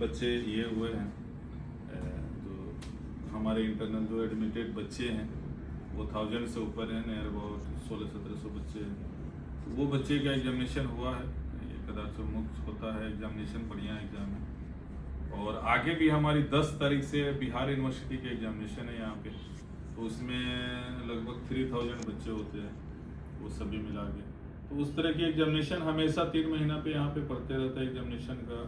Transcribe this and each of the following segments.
बच्चे ये हुए हैं तो हमारे इंटरनल जो एडमिटेड बच्चे हैं वो 1000 से ऊपर हैं, नियर अबाउट 1600-1700 बच्चे हैं। तो वो बच्चे का एग्जामिनेशन हुआ है, ये कदाच मुक्त होता है एग्जामिनेशन, बढ़िया एग्जाम है। और आगे भी हमारी 10 तारीख से बिहार यूनिवर्सिटी के एग्जामिनेशन है यहाँ पे, तो उसमें लगभग 3000 बच्चे होते हैं वो सभी मिला के। तो उस तरह की एग्जामिनेशन हमेशा 3 महीना पे यहाँ पे पढ़ते रहता है एग्जामिनेशन का।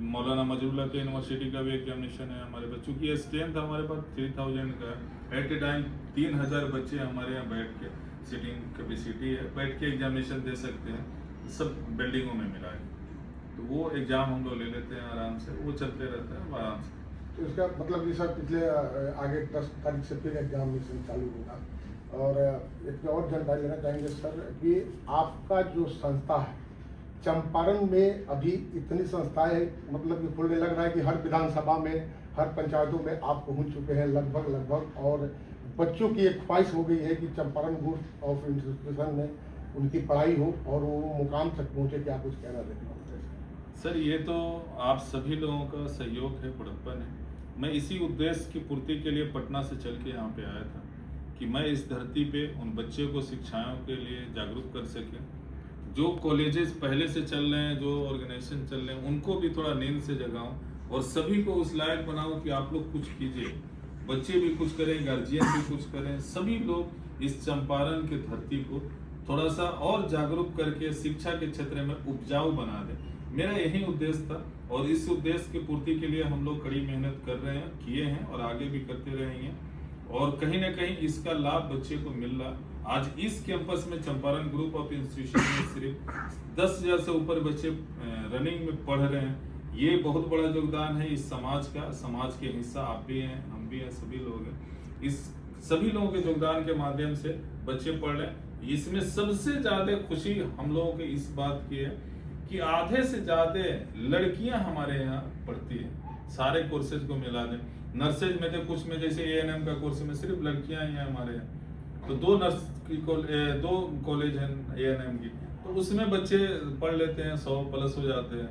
मौलाना मजरूल्लाह के यूनिवर्सिटी का भी एग्जामिनेशन है हमारे पास, चूँकि स्ट्रेंथ हमारे पास 3000 का है। एट ए टाइम 3000 बच्चे हमारे यहाँ बैठ के, सीटिंग कैपेसिटी है, बैठ के एग्जामिनेशन दे सकते हैं, सब बिल्डिंगों में मिला है। तो वो एग्ज़ाम हम लोग ले लेते हैं आराम से, वो चलते रहता है आराम से। तो इसका मतलब ये सर पिछले आगे 10 तारीख से फिर एग्जामिनेशन चालू होगा। और एक और जानकारी लेना चाहेंगे सर कि आपका जो संस्था है चंपारण में, अभी इतनी संस्थाएं मतलब कि खुलने लग रहा है कि हर विधानसभा में, हर पंचायतों में आप पहुंच चुके हैं लगभग। और बच्चों की एक ख्वाहिश हो गई है कि चंपारण ग्रुप ऑफ इंस्टीट्यूशन में उनकी पढ़ाई हो और वो मुकाम तक पहुंचे। क्या कुछ कहना देखना सर, ये तो आप सभी लोगों का सहयोग है, बड़प्पन है। मैं इसी उद्देश्य की पूर्ति के लिए पटना से चल के यहाँ पे आया था कि मैं इस धरती पे उन बच्चों को शिक्षाओं के लिए जागरूक कर सके। जो कॉलेजेस पहले से चल रहे हैं, जो ऑर्गेनाइजेशन चल रहे हैं, उनको भी थोड़ा नींद से जगाऊं और सभी को उस लायक बनाऊं कि आप लोग कुछ कीजिए, बच्चे भी कुछ करें, गार्जियन भी कुछ करें, सभी लोग इस चंपारण के धरती को थोड़ा सा और जागरूक करके शिक्षा के क्षेत्र में उपजाऊ बना दें। मेरा यही उद्देश्य था और इस उद्देश्य की पूर्ति के लिए हम लोग कड़ी मेहनत कर रहे हैं, किए हैं और आगे भी करते रहेंगे। और कहीं ना कहीं इसका लाभ बच्चे को मिल रहा। आज इस कैंपस में चंपारण ग्रुप ऑफ इंस्टीट्यूशन में सिर्फ 10,000 से ऊपर बच्चे रनिंग में पढ़ रहे हैं। ये बहुत बड़ा योगदान है इस समाज का। समाज के हिस्सा आप भी हैं, हम भी हैं, सभी लोग हैं। इस सभी लोगों के योगदान के माध्यम से बच्चे पढ़ रहे हैं। इसमें सबसे ज्यादा खुशी हम लोगों की इस बात की है कि आधे से ज्यादा लड़कियां हमारे यहाँ पढ़ती हैं। सारे कोर्सेज को मिला दें, नर्सेज में थे कुछ में, जैसे ANM का कोर्स में सिर्फ लड़कियां ही हैं हमारे यहाँ, तो 2 कॉलेज हैं ANM की, तो उसमें बच्चे पढ़ लेते हैं, 100 प्लस हो जाते हैं।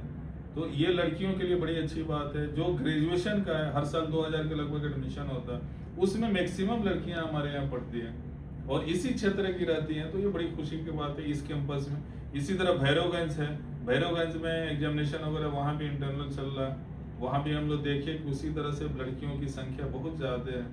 तो ये लड़कियों के लिए बड़ी अच्छी बात है। जो ग्रेजुएशन का है, हर साल 2000 के लगभग एडमिशन होता है, उसमें मैक्सिमम लड़कियां हमारे यहाँ पढ़ती हैं और इसी क्षेत्र की रहती हैं। तो ये बड़ी खुशी की बात है इस कैंपस में। इसी तरह भैरवगंज है, भैरवगंज में एग्जामिनेशन वगैरह वहाँ भी इंटरनल चल रहा है, वहाँ भी हम लोग देखे कि उसी तरह से लड़कियों की संख्या बहुत ज़्यादा है।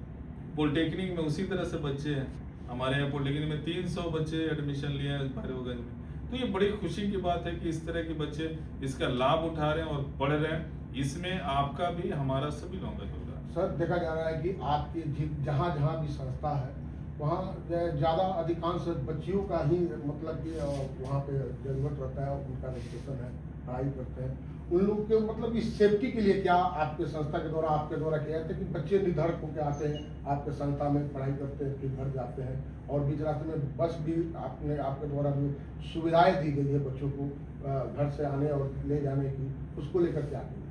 पॉलिटेक्निक में उसी तरह से बच्चे हैं हमारे यहाँ। पॉलिटेक्निक में 300 बच्चे एडमिशन लिए हैं भैरवगंज में। तो ये बड़ी खुशी की बात है कि इस तरह के बच्चे इसका लाभ उठा रहे हैं और पढ़ रहे हैं। इसमें आपका भी, हमारा, सभी लोगों का योगदान। सर देखा जा रहा है कि आपकी जहाँ जहाँ भी संस्था है वहाँ ज़्यादा अधिकांश बच्चियों का ही मतलब कि वहाँ पे जरूरत रहता है, उनका रजिस्ट्रेशन है, पढ़ाई करते हैं। उन लोग के मतलब इस सेफ्टी के लिए क्या आपके संस्था के द्वारा, आपके द्वारा किया जाता है कि बच्चे निर्धड़क होकर आते हैं, आपके संस्था में पढ़ाई करते हैं, फिर घर जाते हैं, और बीच रास्ते में बस भी आपके द्वारा जो सुविधाएं दी गई है बच्चों को घर से आने और ले जाने की, उसको लेकर क्या करें?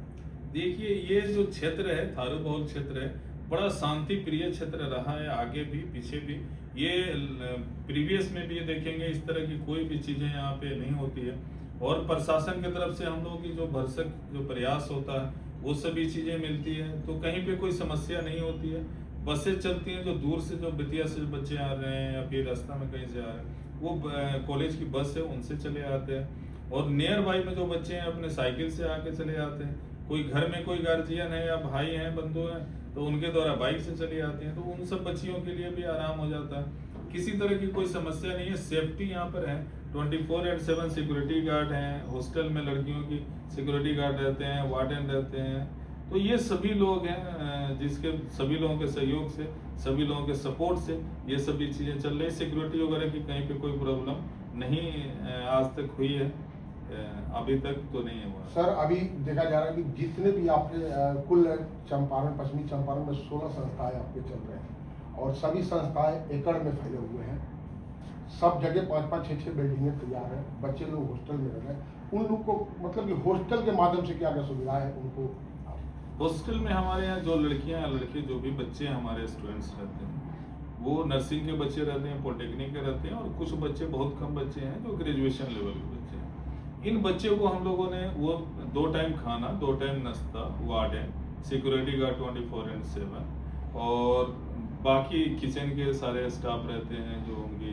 देखिए, ये जो क्षेत्र है, थारू बहुल क्षेत्र है, बड़ा शांति प्रिय क्षेत्र रहा है, आगे भी पीछे भी। ये प्रीवियस में भी ये देखेंगे, इस तरह की कोई भी चीजें यहाँ पे नहीं होती है। और प्रशासन की तरफ से हम लोगों की जो भरसक जो प्रयास होता है, वो सभी चीजें मिलती है, तो कहीं पे कोई समस्या नहीं होती है। बसें चलती हैं, जो दूर से, जो बेतिया से बच्चे आ रहे हैं या फिर रास्ता में कहीं से आ रहे हैं, वो कॉलेज की बस है, उनसे चले आते हैं। और नियर बाई में जो बच्चे हैं अपने साइकिल से आके चले आते हैं। कोई घर में कोई गार्जियन है या भाई हैं, बंधु हैं, तो उनके द्वारा बाइक से चली आती हैं, तो उन सब बच्चियों के लिए भी आराम हो जाता है। किसी तरह की कोई समस्या नहीं है। सेफ्टी यहाँ पर है, 24/7 सिक्योरिटी गार्ड हैं। हॉस्टल में लड़कियों की सिक्योरिटी गार्ड रहते हैं, वार्डन रहते हैं। तो ये सभी लोग हैं जिसके सभी लोगों के सहयोग से, सभी लोगों के सपोर्ट से ये सभी चीज़ें चल रही है। सिक्योरिटी वगैरह की कहीं पे कोई प्रॉब्लम नहीं आज तक हुई है, अभी तक तो नहीं हुआ। सर अभी देखा जा रहा है कि जितने भी आपके कुल चंपारण, पश्चिमी चंपारण में 16 संस्थाएं आपके चल रहे हैं और सभी संस्थाएं एकड़ में फैले हुए हैं। सब जगह 5-5, 6-6 बिल्डिंगें तैयार हैं, बच्चे लोग हॉस्टल में रह रहे हैं। उन लोग को मतलब कि हॉस्टल के माध्यम से क्या क्या सुविधा है उनको? हॉस्टल में हमारे यहाँ जो लड़कियाँ या लड़के, जो भी बच्चे हमारे स्टूडेंट्स रहते हैं, वो नर्सिंग के बच्चे रहते हैं, पॉलिटेक्निक के रहते हैं, और कुछ बच्चे, बहुत कम बच्चे हैं जो ग्रेजुएशन लेवल के बच्चे हैं। इन बच्चों को हम लोगों ने वो 2 टाइम खाना, 2 टाइम नाश्ता, वार्डन, सिक्योरिटी गार्ड 24/7 और बाकी किचन के सारे स्टाफ रहते हैं, जो उनकी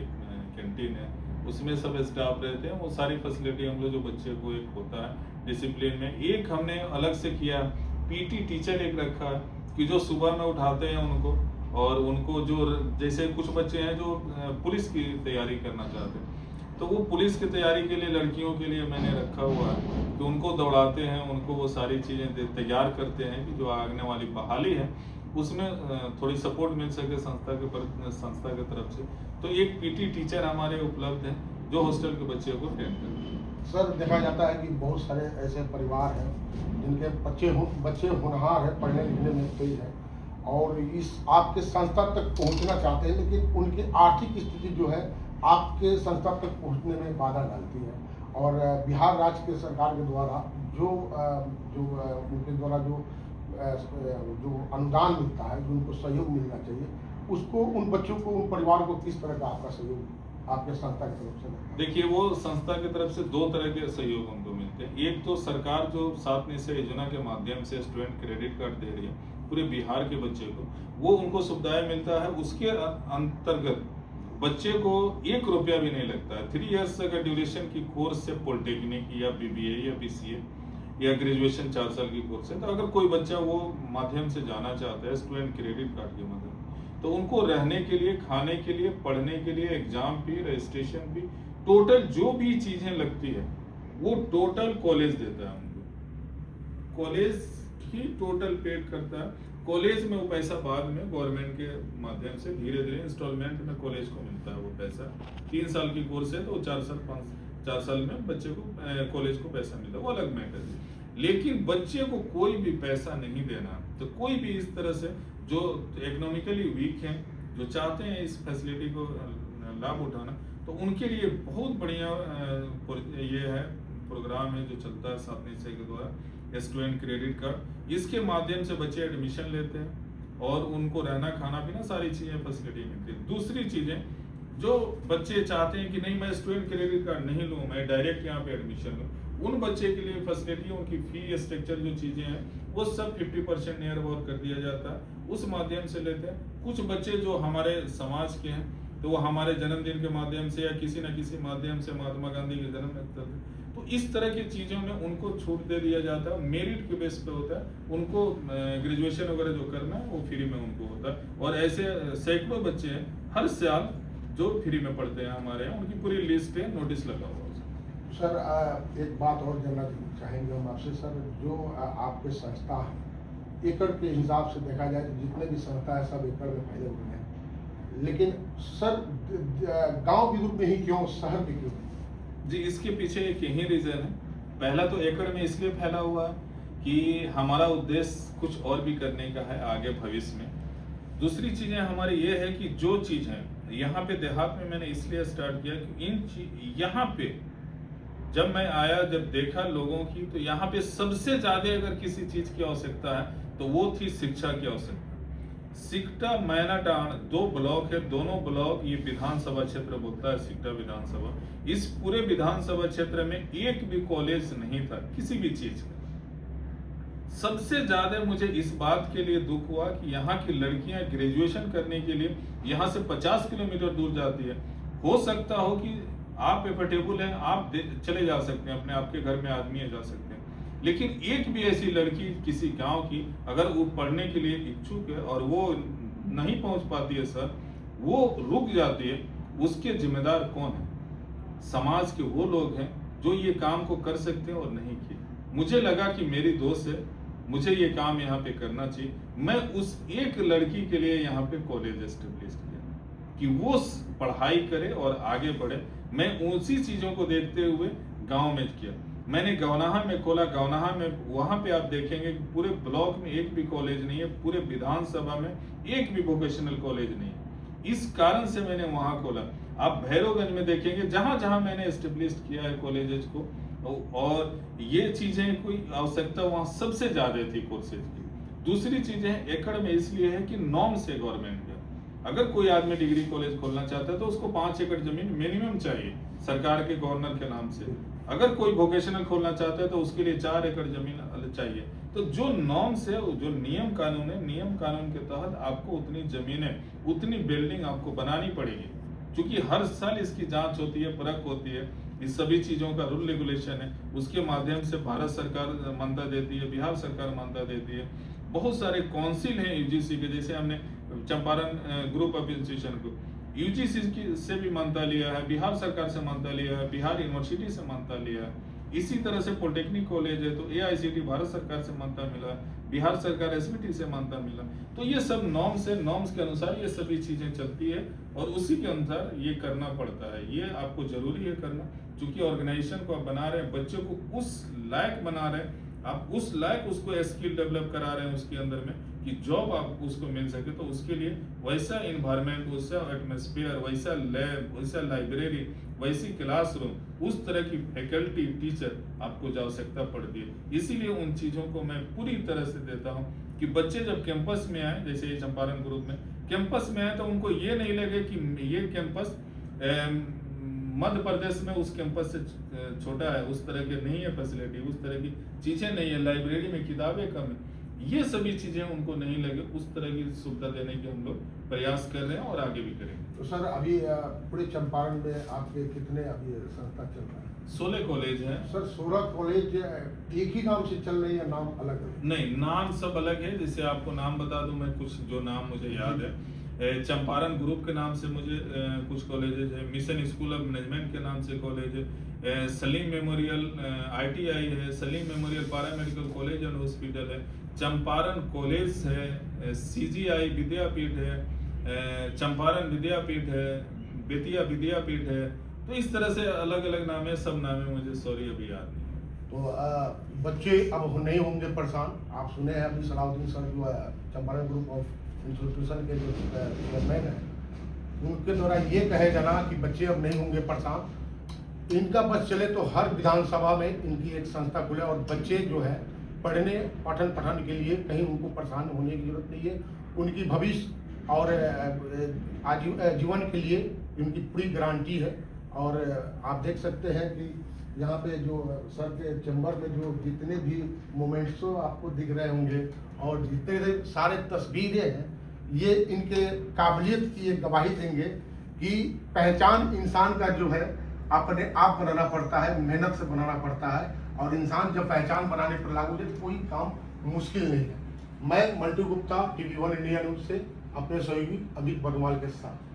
कैंटीन है उसमें सब स्टाफ रहते हैं। वो सारी फैसिलिटी हम लोग जो बच्चे को एक होता है डिसिप्लिन में। एक हमने अलग से किया, पीटी टीचर एक रखा है कि जो सुबह में उठाते हैं उनको, और उनको जो जैसे कुछ बच्चे हैं जो पुलिस की तैयारी करना चाहते हैं, तो वो पुलिस की तैयारी के लिए लड़कियों के लिए मैंने रखा हुआ है कि उनको दौड़ाते हैं, उनको वो सारी चीज़ें तैयार करते हैं कि जो आगने वाली बहाली है उसमें थोड़ी सपोर्ट मिल सके संस्था की तरफ से। तो एक पीटी टीचर हमारे उपलब्ध हैं जो हॉस्टल के बच्चे को ट्रेन करते हैं। सर देखा जाता है कि बहुत सारे ऐसे परिवार हैं जिनके बच्चे होनहार हैं, पढ़ने लिखने में तेज है और इस आपके संस्था तक पहुंचना चाहते हैं, लेकिन उनकी आर्थिक स्थिति जो है आपके संस्था तक पहुंचने में बाधा डालती है। और बिहार राज्य के सरकार के द्वारा जो उनके द्वारा जो अनुदान मिलता है, जो उनको सहयोग मिलना चाहिए, उसको उन बच्चों को, उन परिवार को किस तरह का आपका सहयोग आपके संस्था की तरफ से? देखिए, वो संस्था की तरफ से 2 तरह के सहयोग उनको मिलते हैं। एक तो सरकार जो 7 निश्चय योजना के माध्यम से स्टूडेंट क्रेडिट कार्ड दे रही है पूरे बिहार के बच्चे को, वो उनको सुविधाएं मिलता है। उसके अंतर्गत बच्चे को 1 रुपया भी नहीं लगता है। 3 इयर्स का ड्यूरेशन की कोर्स से पॉलिटेक्निक या BBA या BCA या ग्रेजुएशन 4 साल की कोर्स है, तो अगर कोई बच्चा वो माध्यम से जाना चाहता है स्टूडेंट क्रेडिट कार्ड के माध्यम, तो उनको रहने के लिए, खाने के लिए, पढ़ने के लिए, एग्जाम फी, रजिस्ट्रेशन फी, टोटल जो भी चीजें लगती है वो टोटल कॉलेज देता है उनको। कॉलेज ही टोटल पेड करता है। कॉलेज में वो पैसा बाद में गवर्नमेंट के माध्यम से धीरे धीरे इंस्टॉलमेंट में कॉलेज को मिलता है वो पैसा। 3 साल की कोर्स है तो 4 साल में बच्चे को कॉलेज को पैसा मिलता है, वो अलग मैटर है। लेकिन बच्चे को कोई भी पैसा नहीं देना। तो कोई भी इस तरह से जो इकोनॉमिकली वीक हैं, जो चाहते हैं इस फैसिलिटी को लाभ उठाना, तो उनके लिए बहुत बढ़िया ये है प्रोग्राम है जो चलता है 7 निश्चय के द्वारा, स्टूडेंट क्रेडिट कार्ड। इसके माध्यम से बच्चे एडमिशन लेते हैं और उनको रहना, खाना पीना सारी चीजें फैसिलिटी मिलती है। दूसरी चीजें, जो बच्चे चाहते हैं कि नहीं मैं स्टूडेंट क्रेडिट कार्ड नहीं लूँ, मैं डायरेक्ट यहाँ पे एडमिशन लूँ, उन बच्चे के लिए फैसिलिटी, उनकी फी स्ट्रक्चर जो चीजें हैं वो सब 50% नियर अबाउट कर दिया जाता है, उस माध्यम से लेते हैं। कुछ बच्चे जो हमारे समाज के हैं तो वो हमारे जन्मदिन के माध्यम से या किसी न किसी माध्यम से महात्मा गांधी के जन्म, तो इस तरह की चीजों में उनको छूट दे दिया जाता है। मेरिट के बेस पे होता है, उनको ग्रेजुएशन वगैरह जो करना है वो फ्री में उनको होता है। और ऐसे सैकड़ों बच्चे हैं हर साल जो फ्री में पढ़ते हैं हमारे यहाँ, उनकी पूरी लिस्ट है, नोटिस लगा हुआ है। सर एक बात और जानना चाहेंगे हम आपसे सर, जो आपके संस्था है, एकड़ के हिसाब से देखा जाए तो जितने भी संस्था है सब एकड़ में फैले हुए हैं, लेकिन सर गांव विदुर में ही क्यों, शहर में क्यों? जी, इसके पीछे एक यही रीजन है। पहला तो एकड़ में इसलिए फैला हुआ है कि हमारा उद्देश्य कुछ और भी करने का है आगे भविष्य में। दूसरी चीजें हमारी ये है कि जो चीज है यहाँ पे देहात में मैंने इसलिए स्टार्ट किया कि यहाँ पे जब मैं आया, जब देखा लोगों की, तो यहाँ पे सबसे ज्यादा अगर किसी चीज की आवश्यकता है तो वो थी शिक्षा की आवश्यकता। सिकटा मैनाटांड 2 ब्लॉक है, दोनों ब्लॉक ये विधानसभा क्षेत्र बोलता है सिकटा विधानसभा। इस पूरे विधानसभा क्षेत्र में एक भी कॉलेज नहीं था किसी भी चीज का। सबसे ज्यादा मुझे इस बात के लिए दुख हुआ कि यहाँ की लड़कियां ग्रेजुएशन करने के लिए यहाँ से 50 किलोमीटर दूर जाती है। हो सकता हो कि आप एफर्टेबल हैं, आप चले जा सकते हैं, अपने आपके घर में आदमी जा सकते हैं, लेकिन एक भी ऐसी लड़की किसी गांव की अगर वो पढ़ने के लिए इच्छुक है और वो नहीं पहुंच पाती है सर, वो रुक जाती है, उसके जिम्मेदार कौन है? समाज के वो लोग हैं जो ये काम को कर सकते हैं और नहीं किए। मुझे लगा कि मेरी दोस्त है, मुझे ये काम यहाँ पे करना चाहिए। मैं उस एक लड़की के लिए यहाँ पे कॉलेज एस्टेब्लिश किया कि वो पढ़ाई करे और आगे बढ़े। मैं उसी चीजों को देखते हुए गांव में किया। मैंने गौनाहा में खोला। गौनाहा में वहां पे आप देखेंगे कि पूरे ब्लॉक में एक भी कॉलेज नहीं है, पूरे विधानसभा में एक भी वोकेशनल कॉलेज नहीं है। इस कारण से मैंने वहां खोला। आप भैरवगंज में देखेंगे जहां जहां मैंने एस्टेब्लिश किया है कॉलेजेस को, और ये चीजें कोई आवश्यकता वहां सबसे ज्यादा थी कोर्सेज की। दूसरी चीजें एकड़ में इसलिए है कि नॉर्म से गवर्नमेंट का, अगर कोई आदमी डिग्री कॉलेज खोलना चाहता है तो उसको 5 एकड़ जमीन मिनिमम चाहिए सरकार के गवर्नर के नाम से। अगर कोई वोकेशनल खोलना चाहता है तो उसके लिए 4 एकड़ जमीन अलग चाहिए। तो जो नॉर्म्स है, जो नियम कानून है, नियम कानून के तहत आपको उतनी जमीनें, उतनी बिल्डिंग आपको बनानी पड़ेगी, क्योंकि हर साल इसकी जांच होती है, परख होती है, इस सभी चीज़ों का रूल रेगुलेशन है, उसके माध्यम से भारत सरकार मान्यता देती है, बिहार सरकार मान्यता देती है। बहुत सारे काउंसिल हैं यूजीसी के, जैसे हमने चंपारण ग्रुप ऑफ इंस्टीट्यूशन को यूजीसी से भी मान्यता लिया है, बिहार सरकार से मान्यता लिया है, बिहार यूनिवर्सिटी से मान्यता लिया है। इसी तरह से पॉलिटेक्निक कॉलेज है तो एआईसीटी भारत सरकार से मान्यता मिला, बिहार सरकार एसबीटी से मान्यता मिला। तो ये सब नॉर्म्स है, नॉर्म्स के अनुसार ये सभी चीजें चलती है और उसी के अनुसार ये करना पड़ता है। ये आपको जरूरी है करना, क्योंकि ऑर्गेनाइजेशन को आप बना रहे हैं, बच्चों को उस लायक बना रहे हैं, आप उस लायक उसको स्किल डेवलप करा रहे हैं उसके अंदर में कि जॉब आप उसको मिल सके। तो उसके लिए वैसा इन्वायरमेंट, वैसा एटमॉस्फेयर, वैसा लैब, वैसा लाइब्रेरी, वैसी क्लासरूम, उस तरह की फैकल्टी, टीचर आपको आवश्यकता पड़ती है। इसीलिए उन चीज़ों को मैं पूरी तरह से देता हूँ कि बच्चे जब कैंपस में आए, जैसे ये चंपारण ग्रुप में कैंपस में आए, तो उनको ये नहीं लगे कि ये कैंपस मध्य प्रदेश में उस कैंपस से छोटा है, उस तरह के नहीं है फैसिलिटी, उस तरह की चीज़ें नहीं है, लाइब्रेरी में किताबें कम है, ये सभी चीज़ें उनको नहीं लगे, उस तरह की सुविधा देने के हम लोग प्रयास कर रहे हैं और आगे भी करेंगे। तो सर अभी पूरे चंपारण में आपके कितने अभी संस्था चल रहा है? 16 कॉलेज हैं सर 16 कॉलेज एक ही नाम से चल रहे हैं या नाम अलग है? नहीं, नाम सब अलग है। जैसे आपको नाम बता दूं मैं, कुछ जो नाम मुझे याद है, चंपारण ग्रुप के नाम से मुझे कुछ कॉलेजेस है, मिशन स्कूल ऑफ मैनेजमेंट के नाम से कॉलेज है, सलीम मेमोरियल ITI है, Salim memorial paramedical college and hospital है, चंपारण कॉलेज है, CGI विद्यापीठ है, चंपारण विद्यापीठ है, बेतिया विद्यापीठ है। तो इस तरह से अलग अलग नाम है, सब नाम है मुझे सॉरी अभी याद नहीं। तो बच्चे अब नहीं होंगे परेशान। आप सुने हैं अभी सलाउद्दीन सर जो है चंपारण ग्रुप ऑफ इंस्टीट्यूशन के जो चेयरमैन है, उनके द्वारा ये कहे जाना कि बच्चे अब नहीं होंगे परेशान। इनका बस चले तो हर विधानसभा में इनकी एक संस्था खुले और बच्चे जो है पढ़ने पठन के लिए कहीं उनको परेशान होने की जरूरत नहीं है। उनकी भविष्य और जीवन के लिए उनकी पूरी गारंटी है। और आप देख सकते हैं कि यहाँ पे जो सर के चैम्बर में जो जितने भी मोमेंट्स आपको दिख रहे होंगे और जितने सारे तस्वीरें हैं, ये इनके काबिलियत की एक गवाही देंगे कि पहचान इंसान का जो है अपने आप बनाना पड़ता है, मेहनत से बनाना पड़ता है। और इंसान जब पहचान बनाने पर लागू हो तो कोई काम मुश्किल नहीं है। मैं Mantu Gupta, TV1 India news से अपने सहयोगी अमित बगवाल के साथ।